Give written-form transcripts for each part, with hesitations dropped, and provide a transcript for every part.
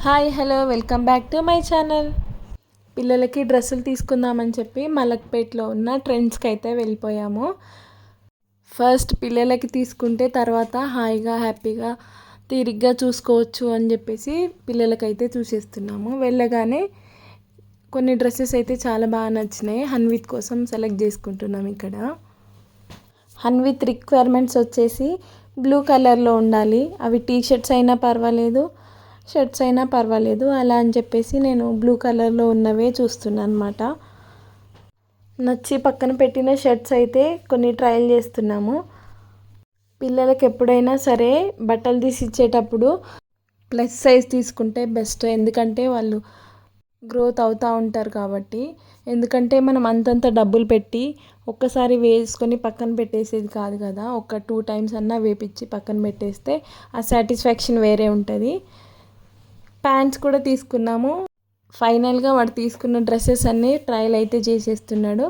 Hi hello welcome back to my channel. పిల్లలకి డ్రెస్సులు తీసుకుందామని చెప్పి మలక్పేట్లో ఉన్న ట్రెండ్స్కి అయితే వెళ్ళిపోయాము. ఫస్ట్ పిల్లలకి తీసుకుంటే తర్వాత హాయిగా హ్యాపీగా తీరిగ్గా చూసుకోవచ్చు అని చెప్పేసి పిల్లలకైతే చూసేస్తున్నాము. వెళ్ళగానే కొన్ని డ్రెస్సెస్ అయితే చాలా బాగా నచ్చినాయి. హన్విత్ కోసం సెలెక్ట్ చేసుకుంటున్నాం. ఇక్కడ హన్విత్ రిక్వైర్మెంట్స్ వచ్చేసి బ్లూ కలర్లో ఉండాలి. అవి టీ షర్ట్స్ అయినా పర్వాలేదు, షర్ట్స్ అయినా పర్వాలేదు. అలా అని చెప్పేసి నేను బ్లూ కలర్లో ఉన్నవే చూస్తున్నాను అనమాట. నచ్చి పక్కన పెట్టిన షర్ట్స్ అయితే కొన్ని ట్రయల్ చేస్తున్నాము. పిల్లలకి ఎప్పుడైనా సరే బట్టలు తీసి ఇచ్చేటప్పుడు ప్లస్ సైజ్ తీసుకుంటే బెస్ట్. ఎందుకంటే వాళ్ళు గ్రోత్ అవుతూ ఉంటారు కాబట్టి. ఎందుకంటే మనం అంతంత డబ్బులు పెట్టి ఒక్కసారి వేసుకొని పక్కన పెట్టేసేది కాదు కదా. ఒక 2 టైమ్స్ అన్నా వేపించి పక్కన పెట్టేస్తే ఆ సాటిస్ఫాక్షన్ వేరే ఉంటుంది. ప్యాంట్స్ కూడా తీసుకున్నాము. ఫైనల్గా వాడు తీసుకున్న డ్రెస్సెస్ అన్నీ ట్రయల్ అయితే చేసేస్తున్నాడు.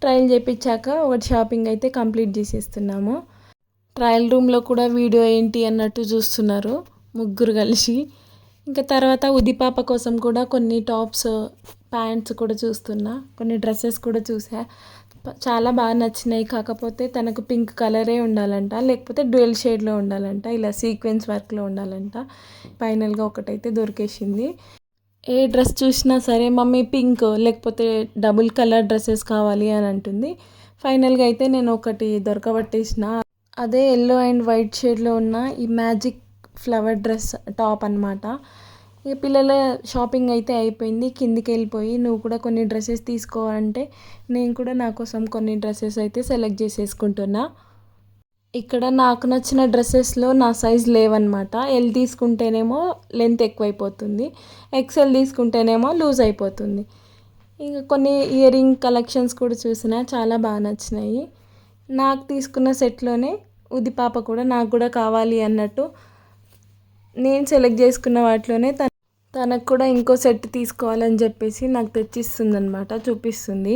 ట్రయల్ చేయించాక ఒకటి షాపింగ్ అయితే కంప్లీట్ చేసేస్తున్నాము. ట్రయల్ రూమ్లో కూడా వీడియో ఏంటి అన్నట్టు చూస్తున్నారు ముగ్గురు కలిసి. ఇంకా తర్వాత ఉదిపాప కోసం కూడా కొన్ని టాప్స్, ప్యాంట్స్ కూడా చూస్తున్నా. కొన్ని డ్రెస్సెస్ కూడా చూసా. చాలా బాగా నచ్చినాయి. కాకపోతే తనకు పింక్ కలరే ఉండాలంట, లేకపోతే డ్యూయల్ షేడ్లో ఉండాలంట, ఇలా సీక్వెన్స్ వర్క్లో ఉండాలంట. ఫైనల్గా ఒకటైతే దొరికేసింది. ఏ డ్రెస్ చూసినా సరే మమ్మీ పింక్ లేకపోతే డబుల్ కలర్ డ్రెస్సెస్ కావాలి అని అంటుంది. ఫైనల్గా అయితే నేను ఒకటి దొరకబట్టేసిన. అదే ఎల్లో అండ్ వైట్ షేడ్లో ఉన్న ఈ మ్యాజిక్ ఫ్లవర్ డ్రెస్ టాప్ అనమాట. ఇక పిల్లల షాపింగ్ అయితే అయిపోయింది. కిందికి వెళ్ళిపోయి నువ్వు కూడా కొన్ని డ్రెస్సెస్ తీసుకోవాలంటే నేను కూడా నా కోసం కొన్ని డ్రెస్సెస్ అయితే సెలెక్ట్ చేసేసుకుంటున్నా. ఇక్కడ నాకు నచ్చిన డ్రెస్సెస్లో నా సైజ్ లేవన్నమాట. ఎల్ తీసుకుంటేనేమో లెంత్ ఎక్కువైపోతుంది, ఎక్సెల్ తీసుకుంటేనేమో లూజ్ అయిపోతుంది. ఇంకా కొన్ని ఇయర్ రింగ్ కలెక్షన్స్ కూడా చూసినా చాలా బాగా నచ్చినాయి. నాకు తీసుకున్న సెట్లోనే ఉదిపాప కూడా నాకు కూడా కావాలి అన్నట్టు నేను సెలెక్ట్ చేసుకున్న వాటిలోనే తనకు కూడా ఇంకో సెట్ తీసుకోవాలని చెప్పేసి నాకు తెచ్చిస్తుంది అనమాట, చూపిస్తుంది.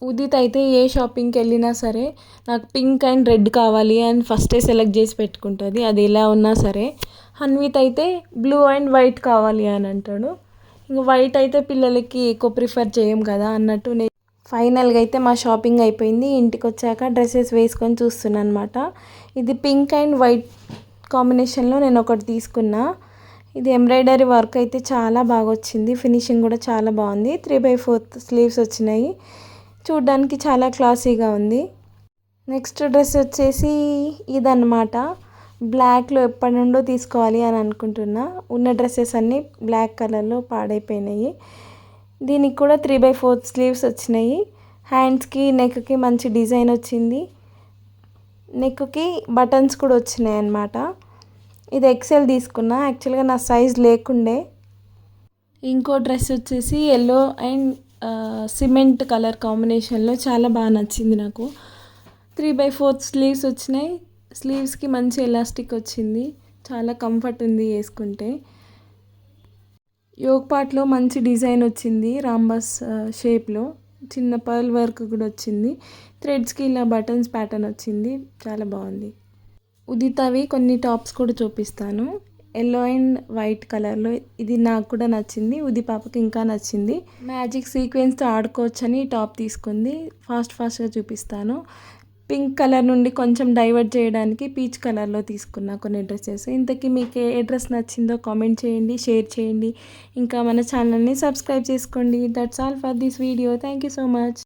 ఉదిత్ అయితే ఏ షాపింగ్కి వెళ్ళినా సరే నాకు పింక్ అండ్ రెడ్ కావాలి అని ఫస్టే సెలెక్ట్ చేసి పెట్టుకుంటుంది, అది ఎలా ఉన్నా సరే. హన్విత్ అయితే బ్లూ అండ్ వైట్ కావాలి అని అంటాడు. ఇంకా వైట్ అయితే పిల్లలకి ఎక్కువ ప్రిఫర్ చేయం కదా అన్నట్టు నేను ఫైనల్గా అయితే మా షాపింగ్ అయిపోయింది. ఇంటికి వచ్చాక డ్రెస్సెస్ వేసుకొని చూస్తున్నాను అనమాట. ఇది పింక్ అండ్ వైట్ కాంబినేషన్లో నేను ఒకటి తీసుకున్నా. ఇది ఎంబ్రాయిడరీ వర్క్ అయితే చాలా బాగా వచ్చింది. ఫినిషింగ్ కూడా చాలా బాగుంది. 3/4 స్లీవ్స్ వచ్చినాయి. చూడ్డానికి చాలా క్లాసీగా ఉంది. నెక్స్ట్ డ్రెస్ వచ్చేసి ఇదన్నమాట. బ్లాక్లో ఎప్పటి నుండో తీసుకోవాలి అని అనుకుంటున్నా. ఉన్న డ్రెస్సెస్ అన్నీ బ్లాక్ కలర్లో పాడైపోయినాయి. దీనికి కూడా 3/4 స్లీవ్స్ వచ్చినాయి. హ్యాండ్స్కి నెక్కి మంచి డిజైన్ వచ్చింది. నెక్కి బటన్స్ కూడా వచ్చినాయి అన్నమాట. ఇది ఎక్సెల్ తీసుకున్నా. యాక్చువల్గా నా సైజ్ లేకుండే. ఇంకో డ్రెస్ వచ్చేసి ఎల్లో అండ్ సిమెంట్ కలర్ కాంబినేషన్లో చాలా బాగా నచ్చింది నాకు. 3/4 స్లీవ్స్ వచ్చినాయి. స్లీవ్స్కి మంచి ఎలాస్టిక్ వచ్చింది. చాలా కంఫర్ట్ ఉంది వేసుకుంటే. యోక్ పార్ట్లో మంచి డిజైన్ వచ్చింది. రాంబస్ షేప్లో చిన్న పర్ల్ వర్క్ కూడా వచ్చింది. థ్రెడ్స్కి ఇలా బటన్స్ ప్యాటర్న్ వచ్చింది. చాలా బాగుంది. ఉదితవి కొన్ని టాప్స్ కూడా చూపిస్తాను. ఎల్లో అండ్ వైట్ కలర్లో ఇది నాకు కూడా నచ్చింది. ఉది పాపకి ఇంకా నచ్చింది. మ్యాజిక్ సీక్వెన్స్తో ఆడుకోవచ్చని టాప్ తీసుకుంది. ఫాస్ట్గా చూపిస్తాను. పింక్ కలర్ నుండి కొంచెం డైవర్ట్ చేయడానికి పీచ్ కలర్లో తీసుకున్నా కొన్ని డ్రెస్సెస్. ఇంతకీ మీకు ఏ డ్రెస్ నచ్చిందో కామెంట్ చేయండి, షేర్ చేయండి. ఇంకా మన ఛానల్ని సబ్స్క్రైబ్ చేసుకోండి. That's all for this video. Thank you so much.